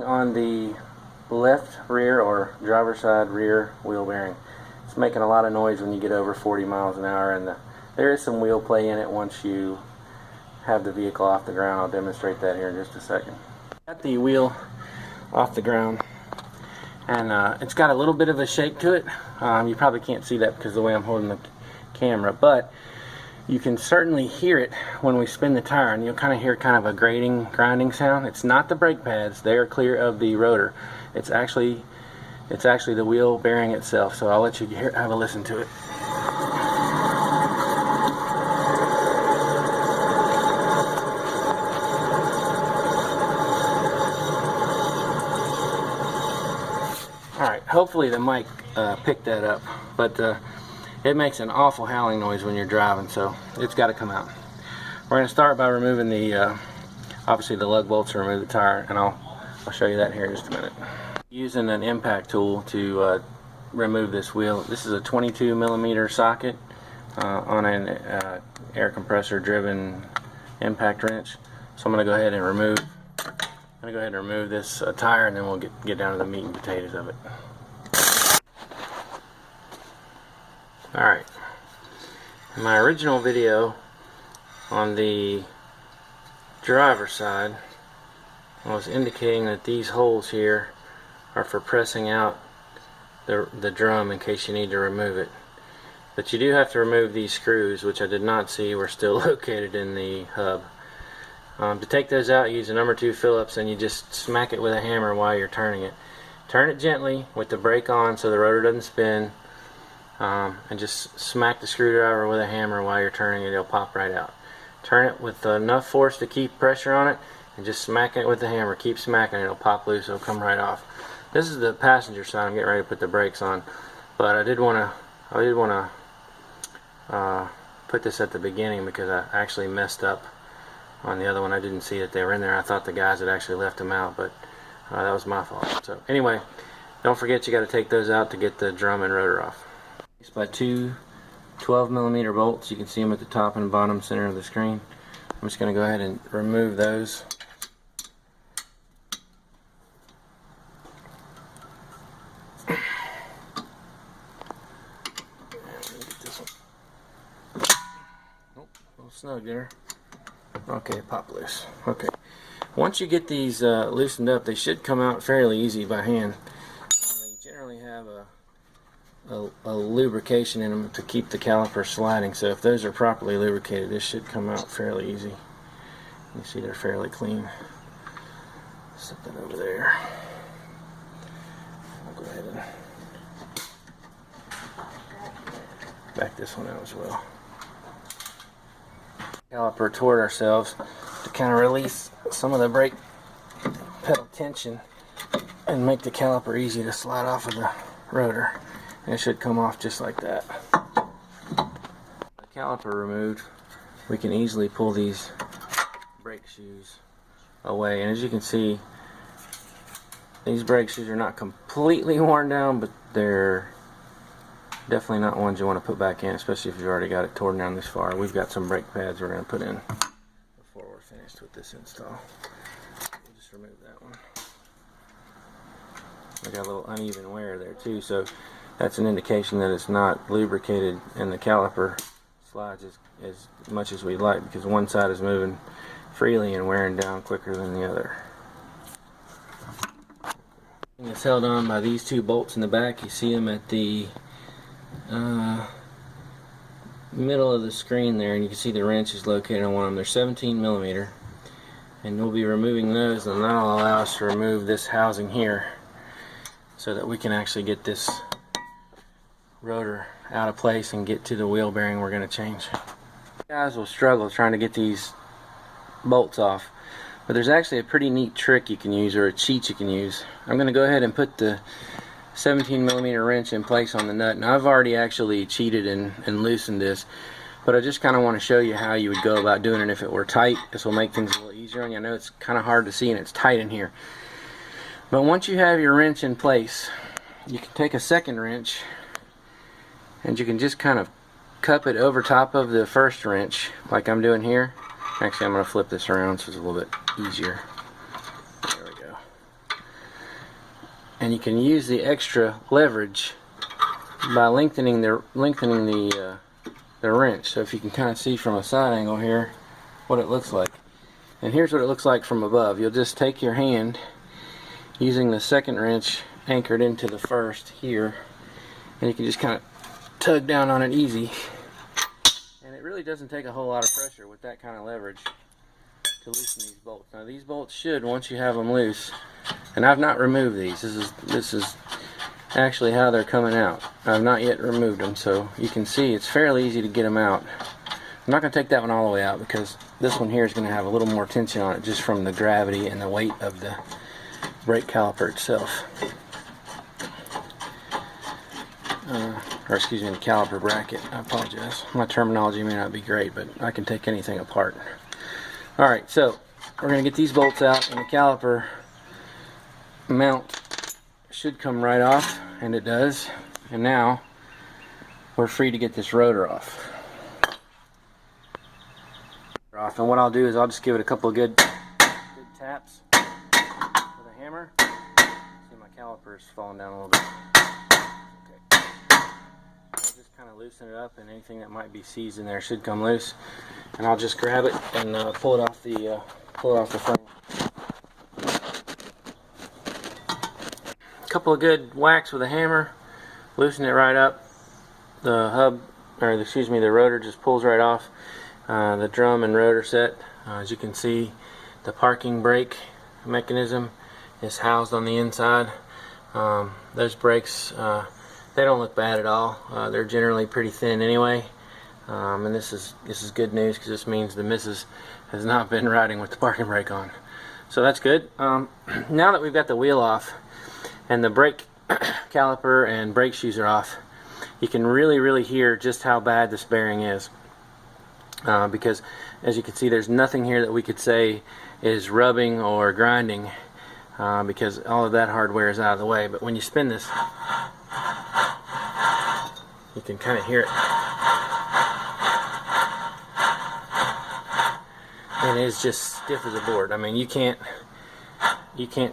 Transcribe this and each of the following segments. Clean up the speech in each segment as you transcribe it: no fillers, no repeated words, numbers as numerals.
on the left rear or driver's side rear wheel bearing. It's making a lot of noise when you get over 40 miles an hour, and there is some wheel play in it once you have the vehicle off the ground. I'll demonstrate that here in just a second. Got the wheel off the ground, and it's got a little bit of a shake to it. You probably can't see that because of the way I'm holding the camera, but you can certainly hear it when we spin the tire, and you'll kind of hear kind of a grinding sound. It's not the brake pads; they are clear of the rotor. It's actually the wheel bearing itself. So I'll let you have a listen to it. Alright, hopefully the mic picked that up, but it makes an awful howling noise when you're driving, so it's got to come out. We're going to start by removing the, obviously the lug bolts to remove the tire, and I'll show you that here in just a minute. Using an impact tool to remove this wheel. This is a 22mm socket on an air compressor driven impact wrench. So I'm going to go ahead and remove this tire, and then we'll get down to the meat and potatoes of it. Alright, in my original video on the driver's side, I was indicating that these holes here are for pressing out the drum in case you need to remove it. But you do have to remove these screws, which I did not see were still located in the hub. To take those out, you use a number 2 Phillips, and you just smack it with a hammer while you're turning it. Turn it gently with the brake on so the rotor doesn't spin, and just smack the screwdriver with a hammer while you're turning it. It'll pop right out. Turn it with enough force to keep pressure on it, and just smack it with the hammer. Keep smacking it, it'll pop loose, it'll come right off. This is the passenger side. I'm getting ready to put the brakes on, but I did want to put this at the beginning because I actually messed up on the other one. I didn't see that they were in there. I thought the guys had actually left them out, but that was my fault. So anyway, don't forget you got to take those out to get the drum and rotor off. It's by 2 12mm bolts. You can see them at the top and bottom center of the screen. I'm just going to go ahead and remove those. Snug there. Okay, pop loose. Okay, once you get these loosened up, they should come out fairly easy by hand. They generally have a lubrication in them to keep the caliper sliding, so if those are properly lubricated, this should come out fairly easy. You see they're fairly clean. Set that over there. I'll go ahead and back this one out as well. Caliper toward ourselves to kind of release some of the brake pedal tension and make the caliper easy to slide off of the rotor, and it should come off just like that. The caliper removed, we can easily pull these brake shoes away, and as you can see, these brake shoes are not completely worn down, but they're definitely not ones you want to put back in, especially if you've already got it torn down this far. We've got some brake pads we're going to put in before we're finished with this install. We'll just remove that one. I got a little uneven wear there too, so that's an indication that it's not lubricated and the caliper slides as much as we'd like, because one side is moving freely and wearing down quicker than the other. It's held on by these 2 bolts in the back. You see them at the middle of the screen there, and you can see the wrench is located on one of them. They're 17mm, and we'll be removing those, and that'll allow us to remove this housing here so that we can actually get this rotor out of place and get to the wheel bearing we're going to change. Guys will struggle trying to get these bolts off, but there's actually a pretty neat trick you can use, or a cheat you can use. I'm going to go ahead and put the 17mm wrench in place on the nut. Now I've already actually cheated and loosened this, but I just kind of want to show you how you would go about doing it if it were tight. This will make things a little easier on you. I know it's kind of hard to see and it's tight in here, but once you have your wrench in place, you can take a second wrench and you can just kind of cup it over top of the first wrench like I'm doing here. Actually, I'm going to flip this around so it's a little bit easier. There we go. and you can use the extra leverage by lengthening the wrench. So if you can kind of see from a side angle here what it looks like, and here's what it looks like from above. You'll just take your hand using the second wrench anchored into the first here, and you can just kind of tug down on it easy, and it really doesn't take a whole lot of pressure with that kind of leverage to loosen these bolts. Now these bolts should, once you have them loose, and I've not removed these, this is actually how they're coming out. I've not yet removed them, so you can see it's fairly easy to get them out. I'm not going to take that one all the way out because this one here is going to have a little more tension on it just from the gravity and the weight of the brake caliper itself. Or excuse me, the caliper bracket. I apologize. My terminology may not be great, but I can take anything apart. Alright, so we're going to get these bolts out, and the caliper mount should come right off, and it does. And now we're free to get this rotor off. And what I'll do is I'll just give it a couple of good taps with a hammer. See, my caliper's falling down a little bit. Okay. I'll just kind of loosen it up, and anything that might be seized in there should come loose. And I'll just grab it and pull it off the frame. A couple of good whacks with a hammer, loosen it right up. The hub, or excuse me, the rotor just pulls right off. The drum and rotor set, as you can see, the parking brake mechanism is housed on the inside. Those brakes, they don't look bad at all. They're generally pretty thin anyway, and this is good news because this means the missus has not been riding with the parking brake on. So that's good. Now that we've got the wheel off and the brake caliper and brake shoes are off, you can really hear just how bad this bearing is. Because as you can see, there's nothing here that we could say is rubbing or grinding, because all of that hardware is out of the way. But when you spin this, you can kind of hear it. And it is just stiff as a board. I mean, you can't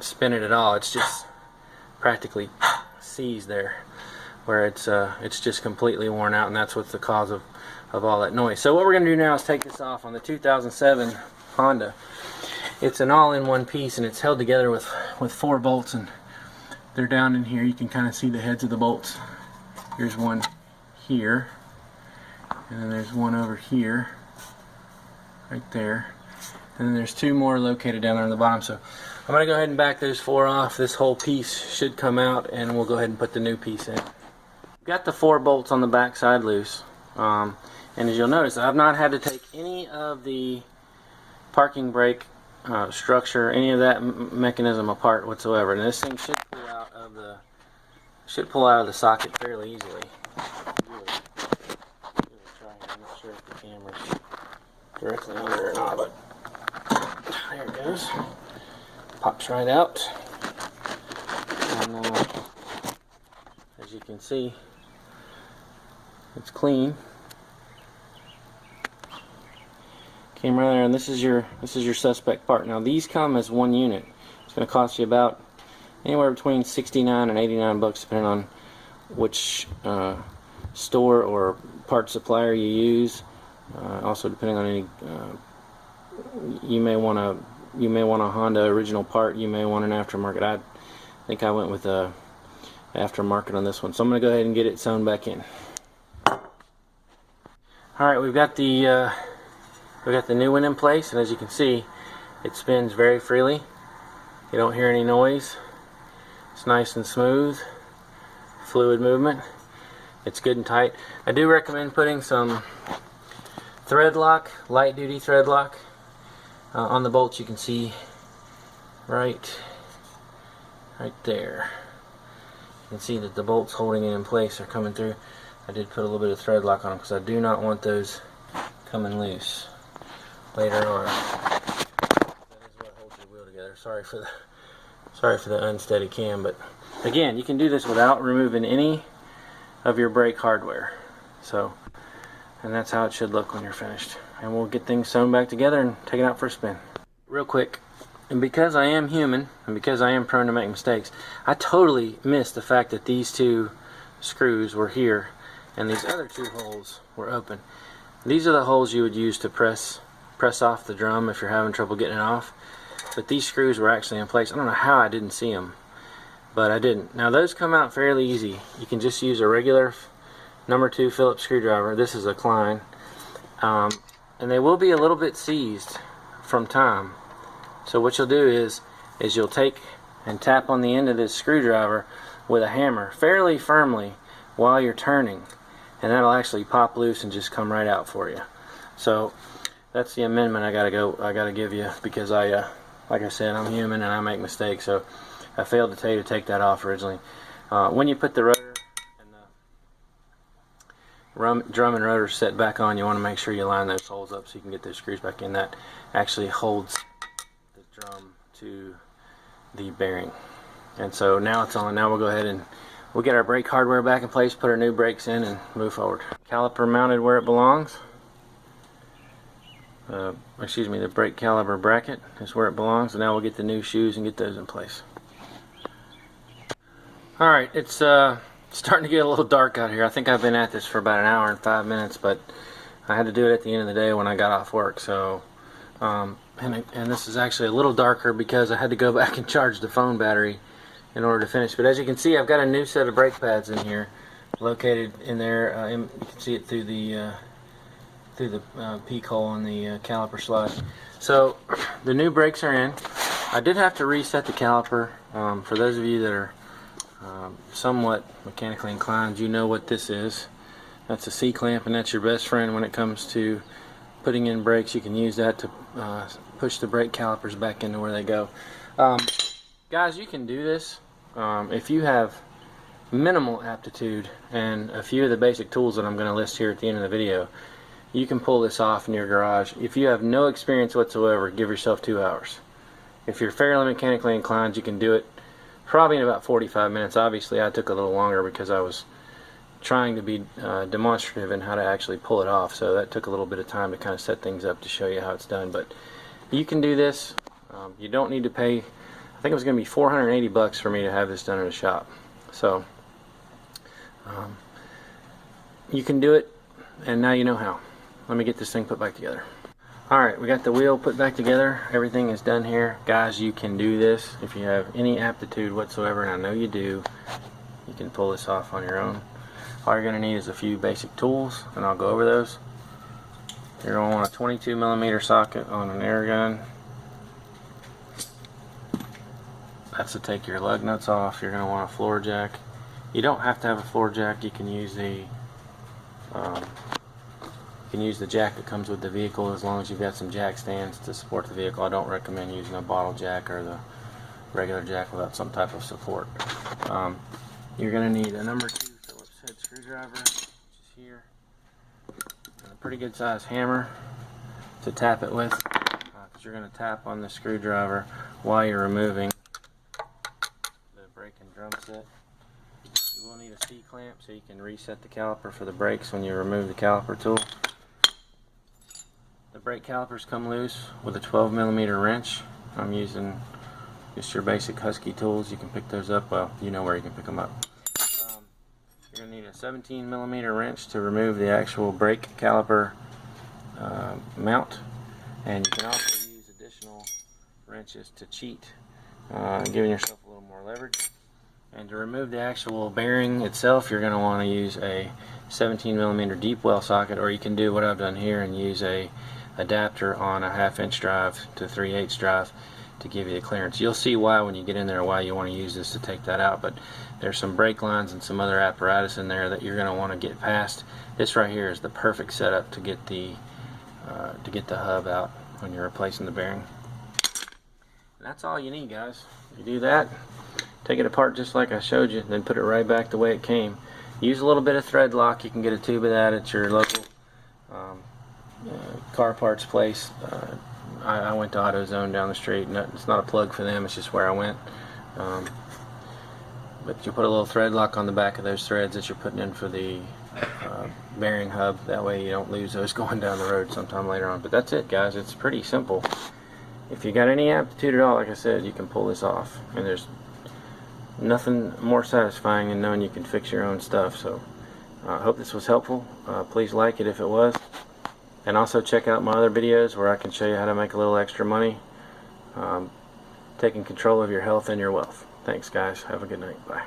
spin it at all. It's just practically seized there, where it's just completely worn out, and that's what's the cause of all that noise. So what we're going to do now is take this off on the 2007 Honda. It's an all-in-one piece, and it's held together with 4 bolts, and they're down in here. You can kind of see the heads of the bolts. Here's one here, and then there's one over here, right there, and then there's 2 more located down there on the bottom. So I'm going to go ahead and back those 4 off. This whole piece should come out, and we'll go ahead and put the new piece in. Got the 4 bolts on the back side loose. And as you'll notice, I've not had to take any of the parking brake structure, any of that mechanism apart whatsoever. And this thing should pull out of the socket fairly easily. Really try. I'm not sure if the camera's directly under or not, but there it goes. Pops right out. And as you can see, it's clean. Came right there, and this is your suspect part. Now these come as one unit. It's going to cost you about anywhere between $69 and $89 depending on which store or part supplier you use. Also depending on any, you may want a Honda original part. You may want an aftermarket. I think I went with a aftermarket on this one. So I'm going to go ahead and get it sewn back in. Alright, we've got the new one in place, and as you can see, it spins very freely. You don't hear any noise. It's nice and smooth, fluid movement. It's good and tight. I do recommend putting some thread lock, light duty thread lock, on the bolts. You can see right there. You can see that the bolts holding it in place are coming through. I did put a little bit of thread lock on them because I do not want those coming loose later on. That is what holds your wheel together. Sorry for the unsteady cam, but again, you can do this without removing any of your brake hardware. So, and that's how it should look when you're finished. And we'll get things sewn back together and take it out for a spin. Real quick, And because I am human, and because I am prone to make mistakes, I totally missed the fact that these two screws were here and these other two holes were open. These are the holes you would use to press off the drum if you're having trouble getting it off. But these screws were actually in place. I don't know how I didn't see them, but I didn't. Now those come out fairly easy. You can just use a regular number 2 Phillips screwdriver. This is a Klein. And they will be a little bit seized from time. So what you'll do is you'll take and tap on the end of this screwdriver with a hammer fairly firmly while you're turning, and that'll actually pop loose and just come right out for you. So that's the amendment I gotta give you, because like I said, I'm human and I make mistakes. So I failed to tell you to take that off originally. When you put the rotor and the drum and rotor set back on, you want to make sure you line those holes up so you can get those screws back in. That actually holds the drum to the bearing. And so now it's on. Now we'll go ahead and we'll get our brake hardware back in place, put our new brakes in, and move forward. Caliper mounted where it belongs. Excuse me, the brake caliper bracket is where it belongs. And now we'll get the new shoes and get those in place. Alright, it's starting to get a little dark out here. I think I've been at this for about an hour and 5 minutes, but I had to do it at the end of the day when I got off work. So and this is actually a little darker because I had to go back and charge the phone battery in order to finish. But as you can see, I've got a new set of brake pads in here, located in there. You can see it through the peak hole in the caliper slide. So the new brakes are in. I did have to reset the caliper. For those of you that are somewhat mechanically inclined, you know what this is. That's a C-clamp, and that's your best friend when it comes to putting in brakes. You can use that to push the brake calipers back into where they go. Guys, you can do this if you have minimal aptitude and a few of the basic tools that I'm going to list here at the end of the video. You can pull this off in your garage. If you have no experience whatsoever, give yourself 2 hours. If you're fairly mechanically inclined, you can do it probably in about 45 minutes. Obviously, I took a little longer because I was trying to be demonstrative in how to actually pull it off. So that took a little bit of time to kind of set things up to show you how it's done. But you can do this. You don't need to pay. I think it was going to be 480 bucks for me to have this done in a shop. So you can do it, and now you know how. Let me get this thing put back together. Alright, we got the wheel put back together. Everything is done here. Guys, you can do this if you have any aptitude whatsoever, and I know you do. You can pull this off on your own. All you're going to need is a few basic tools, and I'll go over those. You're going to want a 22mm socket on an air gun. That's to take your lug nuts off. You're going to want a floor jack. You don't have to have a floor jack. You can use the jack that comes with the vehicle, as long as you've got some jack stands to support the vehicle. I don't recommend using a bottle jack or the regular jack without some type of support. You're going to need a number 2 Phillips head screwdriver, which is here, and a pretty good sized hammer to tap it with, because you're going to tap on the screwdriver while you're removing the brake and drum set. You will need a C-clamp so you can reset the caliper for the brakes when you remove the caliper tool. The brake calipers come loose with a 12mm wrench. I'm using just your basic Husky tools. You can pick those up. Well, you know where you can pick them up. You're going to need a 17mm wrench to remove the actual brake caliper mount. And you can also use additional wrenches to cheat, giving yourself a little more leverage. And to remove the actual bearing itself, you're going to want to use a 17mm deep well socket, or you can do what I've done here and use a adapter on a 1/2 inch drive to 3/8 drive to give you the clearance. You'll see why when you get in there, why you want to use this to take that out. But there's some brake lines and some other apparatus in there that you're going to want to get past. This right here is the perfect setup to get the hub out when you're replacing the bearing. And that's all you need, guys. You do that, take it apart just like I showed you, then put it right back the way it came. Use a little bit of thread lock. You can get a tube of that at your local car parts place. I went to AutoZone down the street. It's not a plug for them, it's just where I went. But you put a little thread lock on the back of those threads that you're putting in for the bearing hub. That way you don't lose those going down the road sometime later on. But that's it, guys. It's pretty simple. if you got any aptitude at all, like I said, you can pull this off, and there's nothing more satisfying than knowing you can fix your own stuff. So I hope this was helpful. Please like it if it was, and also check out my other videos where I can show you how to make a little extra money taking control of your health and your wealth. Thanks guys, have a good night, bye.